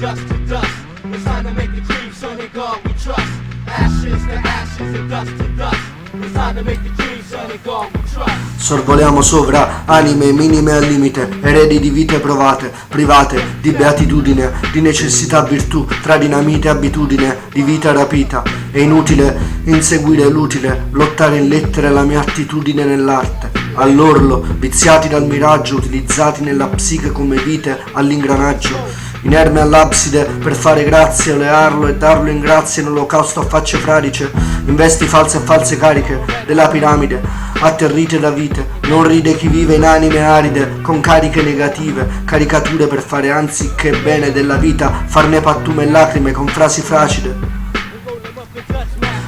dust to dust. It's time to make the dreams on in God we trust. Ashes to ashes and dust to dust. It's time to make the dreams on in God we trust. Sorvoliamo sovra anime minime al limite, eredi di vite provate, private di beatitudine, di necessità virtù, tra dinamite e abitudine, di vita rapita. È inutile inseguire l'utile, lottare in lettere la mia attitudine nell'arte. All'orlo, viziati dal miraggio, utilizzati nella psiche come vite all'ingranaggio. Inerme all'abside per fare grazie, olearlo e darlo in grazia in olocausto a facce fradice, in vesti false e false cariche della piramide, atterrite da vite, non ride chi vive in anime aride, con cariche negative, caricature per fare anziché bene della vita, farne pattume e lacrime con frasi fracide.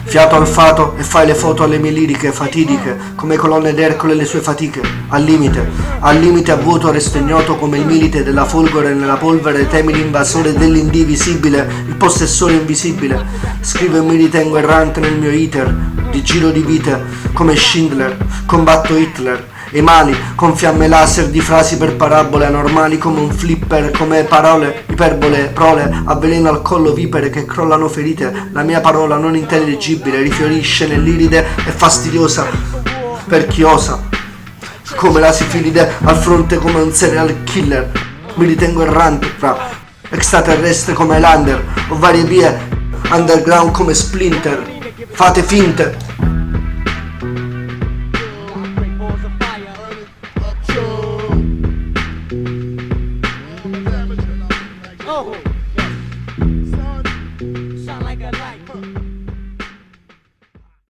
Fiato al fato e fai le foto alle mie liriche fatidiche, come colonne d'Ercole le sue fatiche, al limite a vuoto resto ignoto come il milite della folgore nella polvere, temi l'invasore dell'indivisibile, il possessore invisibile, scrivo e mi ritengo errante nel mio iter, di giro di vite, come Schindler, combatto Hitler, e mali con fiamme laser di frasi per parabole anormali come un flipper, come parole, iperbole, prole, avveleno al collo vipere che crollano ferite, la mia parola non intelligibile rifiorisce nell'iride e fastidiosa per chi osa, come la sifilide al fronte come un serial killer, mi ritengo errante fra extraterrestre come Lander, o varie vie underground come Splinter, fate finte